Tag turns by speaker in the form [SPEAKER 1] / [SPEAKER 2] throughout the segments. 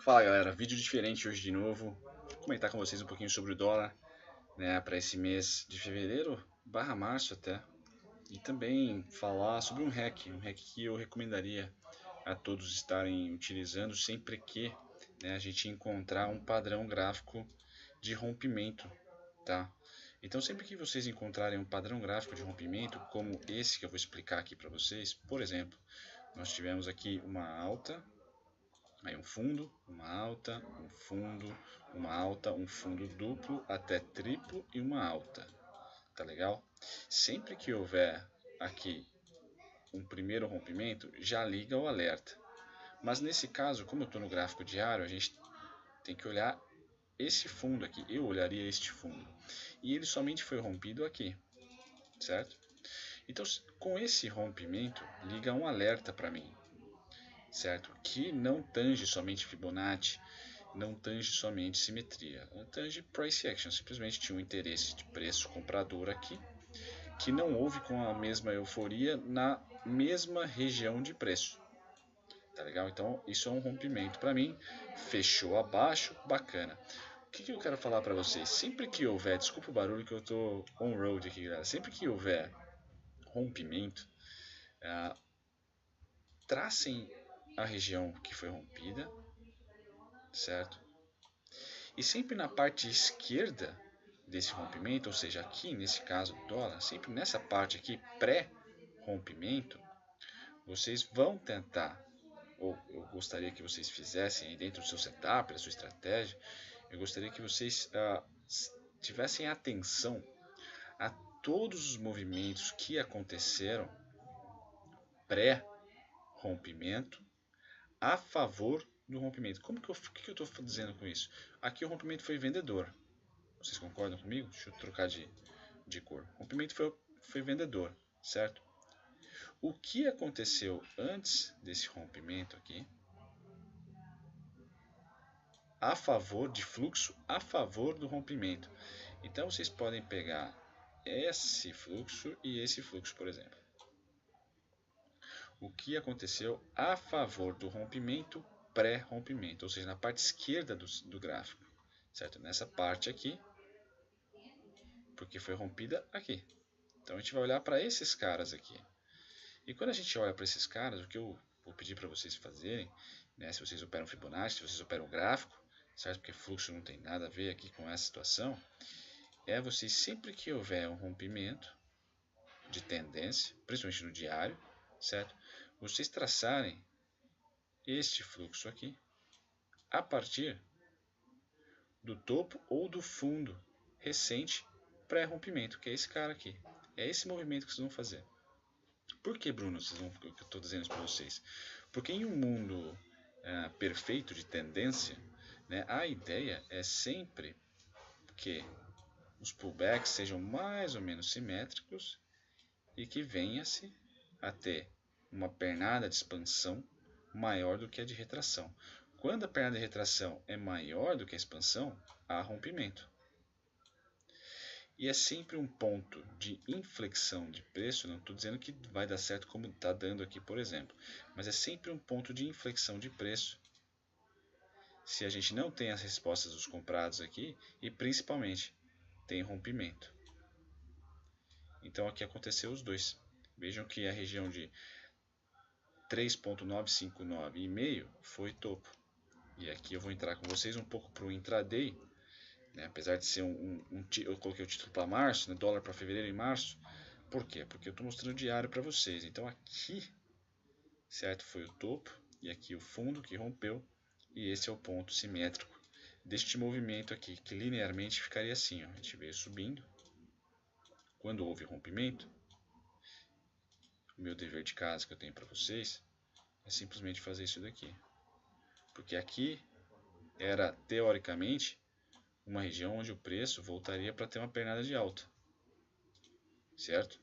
[SPEAKER 1] Fala galera, vídeo diferente hoje de novo. Vou comentar com vocês um pouquinho sobre o dólar, né, para esse mês de fevereiro barra março até. E também falar sobre um hack que eu recomendaria a todos estarem utilizando sempre que, né, a gente encontrar um padrão gráfico de rompimento, tá? Então sempre que vocês encontrarem um padrão gráfico de rompimento, como esse que eu vou explicar aqui para vocês, por exemplo, nós tivemos aqui uma alta. Aí um fundo, uma alta, um fundo, uma alta, um fundo duplo até triplo e uma alta. Tá legal? Sempre que houver aqui um primeiro rompimento, já liga o alerta. Mas nesse caso, como eu estou no gráfico diário, a gente tem que olhar esse fundo aqui. Eu olharia este fundo. E ele somente foi rompido aqui, certo? Então, com esse rompimento, liga um alerta para mim, certo? Que não tange somente Fibonacci, não tange somente simetria, tange price action, simplesmente tinha um interesse de preço comprador aqui, que não houve com a mesma euforia na mesma região de preço. Tá legal? Então isso é um rompimento para mim, fechou abaixo, bacana. O que eu quero falar para vocês? Sempre que houver, desculpa o barulho que eu tô on road aqui, galera. Sempre que houver rompimento, tracem a região que foi rompida, certo? E sempre na parte esquerda desse rompimento, ou seja, aqui nesse caso do dólar, sempre nessa parte aqui pré-rompimento, vocês vão tentar, ou eu gostaria que vocês fizessem aí dentro do seu setup, da sua estratégia, eu gostaria que vocês tivessem atenção a todos os movimentos que aconteceram pré-rompimento a favor do rompimento. Que eu estou dizendo com isso? Aqui o rompimento foi vendedor. Vocês concordam comigo? Deixa eu trocar de cor. O rompimento foi vendedor, certo? O que aconteceu antes desse rompimento aqui, a favor de fluxo, a favor do rompimento. Então vocês podem pegar esse fluxo e esse fluxo, por exemplo. O que aconteceu a favor do rompimento pré-rompimento, ou seja, na parte esquerda do gráfico, certo? Nessa parte aqui, porque foi rompida aqui. Então a gente vai olhar para esses caras aqui. E quando a gente olha para esses caras, o que eu vou pedir para vocês fazerem, né, se vocês operam Fibonacci, se vocês operam gráfico, certo? Porque fluxo não tem nada a ver aqui com essa situação, é vocês sempre que houver um rompimento de tendência, principalmente no diário, certo? Vocês traçarem este fluxo aqui a partir do topo ou do fundo recente pré-rompimento, que é esse cara aqui. É esse movimento que vocês vão fazer. Por que, Bruno, que eu estou dizendo isso para vocês? Porque em um mundo perfeito de tendência, né, a ideia é sempre que os pullbacks sejam mais ou menos simétricos e que venha-se a ter uma pernada de expansão maior do que a de retração. Quando a pernada de retração é maior do que a expansão, há rompimento. E é sempre um ponto de inflexão de preço, não estou dizendo que vai dar certo como está dando aqui, por exemplo, mas é sempre um ponto de inflexão de preço se a gente não tem as respostas dos comprados aqui e principalmente tem rompimento. Então aqui aconteceu os dois. Vejam que a região de 3.959 e meio foi topo. E aqui eu vou entrar com vocês um pouco para o intraday, né? Apesar de ser eu coloquei o título para março, né? Dólar para fevereiro e março. Por quê? Porque eu estou mostrando o diário para vocês. Então aqui, certo, foi o topo e aqui o fundo que rompeu e esse é o ponto simétrico deste movimento aqui, que linearmente ficaria assim, ó. A gente veio subindo. Quando houve rompimento, o meu dever de casa que eu tenho para vocês é simplesmente fazer isso daqui. Porque aqui era, teoricamente, uma região onde o preço voltaria para ter uma pernada de alta, certo?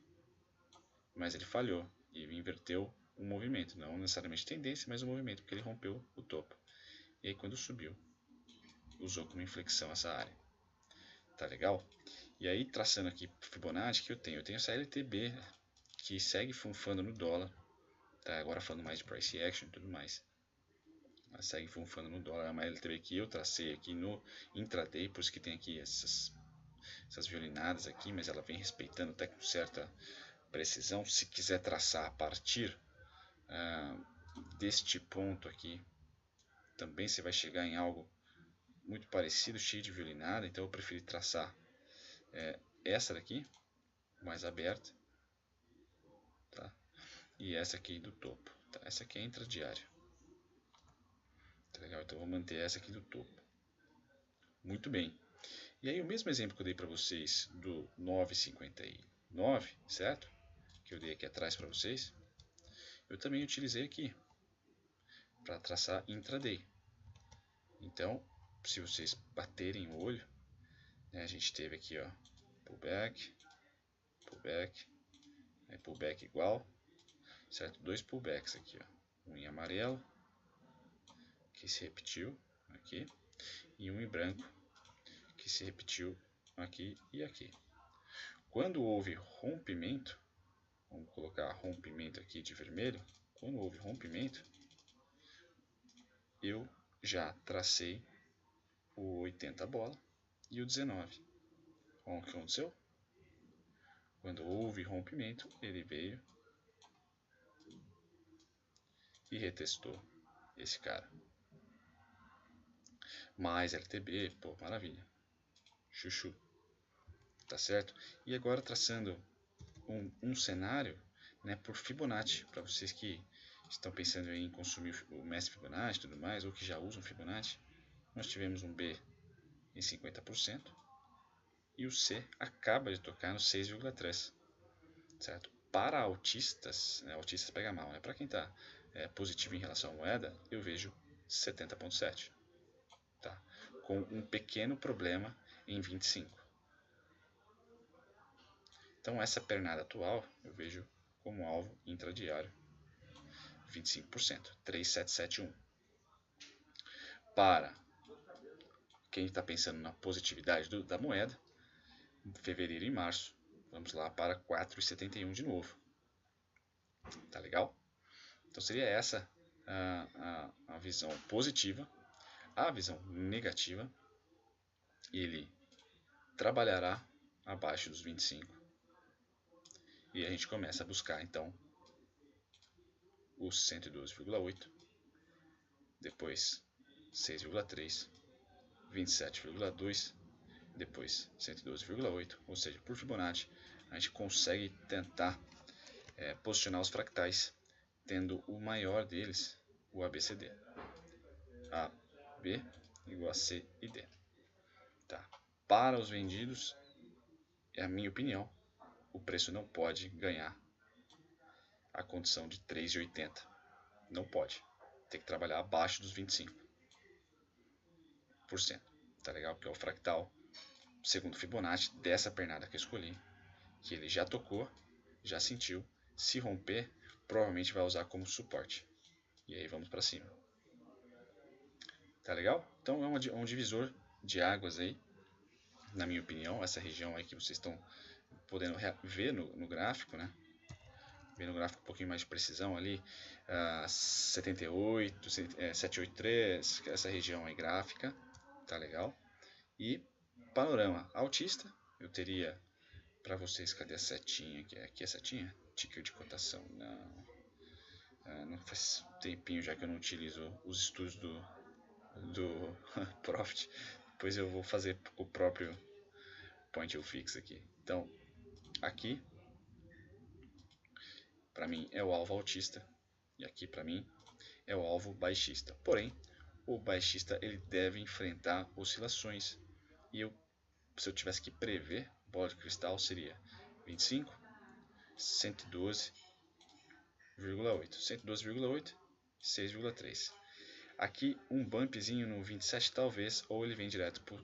[SPEAKER 1] Mas ele falhou e inverteu o movimento, não necessariamente tendência, mas o movimento, porque ele rompeu o topo. E aí quando subiu, usou como inflexão essa área. Tá legal? E aí traçando aqui Fibonacci que eu tenho essa LTB que segue funfando no dólar, tá? Agora falando mais de price action e tudo mais. Ela segue funfando no dólar. É uma LTB que eu tracei aqui no intraday, por isso que tem aqui essas violinadas aqui, mas ela vem respeitando até com certa precisão. Se quiser traçar a partir deste ponto aqui, também você vai chegar em algo muito parecido, cheio de violinada. Então eu preferi traçar essa daqui, mais aberta, tá? E essa aqui do topo, tá? Essa aqui é intradiária, tá legal? Então eu vou manter essa aqui do topo. Muito bem. E aí o mesmo exemplo que eu dei para vocês do 9,59, certo? Que eu dei aqui atrás para vocês, eu também utilizei aqui para traçar intraday. Então, se vocês baterem o olho, né, a gente teve aqui, ó, pullback, pullback igual, certo? Dois pullbacks aqui, ó, um em amarelo, que se repetiu aqui, e um em branco, que se repetiu aqui e aqui. Quando houve rompimento, vamos colocar rompimento aqui de vermelho, quando houve rompimento, eu já tracei o 80 bola e o 19. O que aconteceu? Quando houve rompimento, ele veio e retestou esse cara. Mais LTB, pô, maravilha. Chuchu. Tá certo? E agora traçando um cenário, né, por Fibonacci, para vocês que estão pensando em consumir o mestre Fibonacci e tudo mais, ou que já usam Fibonacci, nós tivemos um B em 50% e o C acaba de tocar no 6,3%, certo? Para autistas, né, autistas pega mal, né? Para quem está positivo em relação à moeda, eu vejo 70,7%, tá? Com um pequeno problema em 25%. Então essa pernada atual eu vejo como alvo intradiário 25%, 3,771. Para quem está pensando na positividade da moeda, fevereiro e março, vamos lá para 4,71 de novo. Tá legal? Então seria essa a visão positiva. A visão negativa, ele trabalhará abaixo dos 25. E a gente começa a buscar então os 112,8, depois 6,3, 27,2, depois 112,8, ou seja, por Fibonacci a gente consegue tentar posicionar os fractais, tendo o maior deles, o ABCD. A, B igual a C e D. Tá. Para os vendidos, é a minha opinião, o preço não pode ganhar a condição de 3,80. Não pode. Tem que trabalhar abaixo dos 25%. Tá legal? Porque é o fractal, segundo Fibonacci, dessa pernada que eu escolhi, que ele já tocou, já sentiu. Se romper, provavelmente vai usar como suporte. E aí vamos para cima. Tá legal? Então é um divisor de águas aí, na minha opinião, essa região aí que vocês estão podendo ver no gráfico, né? Ver no gráfico um pouquinho mais de precisão ali, 78, 783, essa região aí gráfica, tá legal? E panorama autista, eu teria para vocês, cadê a setinha? Aqui é a setinha? Ticker de cotação, não faz tempinho já que eu não utilizo os estudos do Profit, depois eu vou fazer o próprio Point of Fix aqui. Então, aqui para mim é o alvo altista e aqui para mim é o alvo baixista. Porém, o baixista ele deve enfrentar oscilações e se eu tivesse que prever, bola de cristal seria 25, 112,8, 112,8, 6,3. Aqui um bumpzinho no 27 talvez, ou ele vem direto por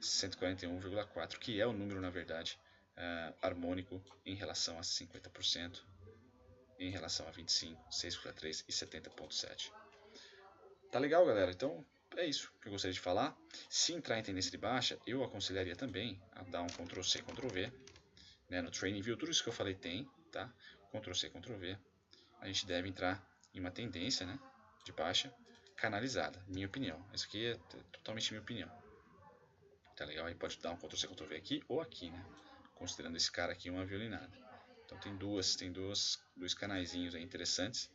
[SPEAKER 1] 141,4, que é o número na verdade harmônico em relação a 50%, em relação a 25, 6,3 e 70,7. Tá legal, galera? Então é isso que eu gostaria de falar. Se entrar em tendência de baixa, eu aconselharia também a dar um Ctrl+C, Ctrl+V, né? No Training View tudo isso que eu falei tem, tá? Ctrl+C, Ctrl+V. A gente deve entrar em uma tendência, né, de baixa. canalizada, minha opinião. Isso aqui é totalmente minha opinião. Tá legal? Aí pode dar um Ctrl+C, Ctrl+V aqui ou aqui, né? Considerando esse cara aqui uma violinada. Então tem dois canaizinhos aí interessantes,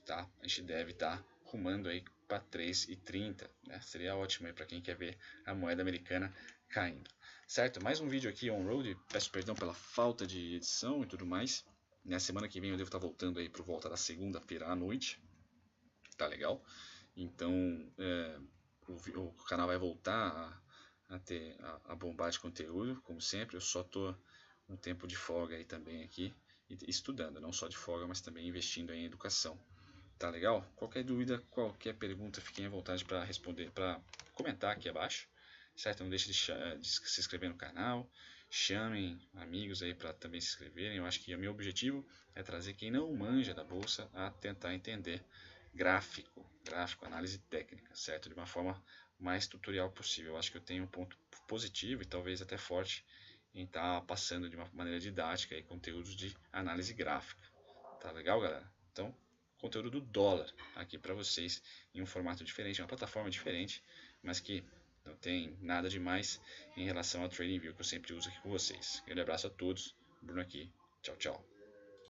[SPEAKER 1] tá? A gente deve estar rumando aí para 3,30, né? Seria ótimo aí para quem quer ver a moeda americana caindo. Certo? Mais um vídeo aqui on-road. Peço perdão pela falta de edição e tudo mais. Na semana que vem eu devo estar voltando aí por volta da segunda-feira à noite. Tá legal? Então o canal vai voltar a ter a bombar de conteúdo, como sempre. Eu só tô um tempo de folga aí também aqui, estudando, não só de folga, mas também investindo em educação. Tá legal? Qualquer dúvida, qualquer pergunta, fiquem à vontade para responder, para comentar aqui abaixo, certo? Não deixe de se inscrever no canal, chamem amigos aí para também se inscreverem. Eu acho que o meu objetivo é trazer quem não manja da bolsa a tentar entender gráfico, análise técnica, certo? De uma forma mais tutorial possível. Eu acho que eu tenho um ponto positivo e talvez até forte em estar passando de uma maneira didática aí conteúdos de análise gráfica. Tá legal, galera? Então, conteúdo do dólar aqui para vocês em um formato diferente, uma plataforma diferente, mas que não tem nada demais em relação ao TradingView que eu sempre uso aqui com vocês. Grande abraço a todos, Bruno aqui, tchau, tchau.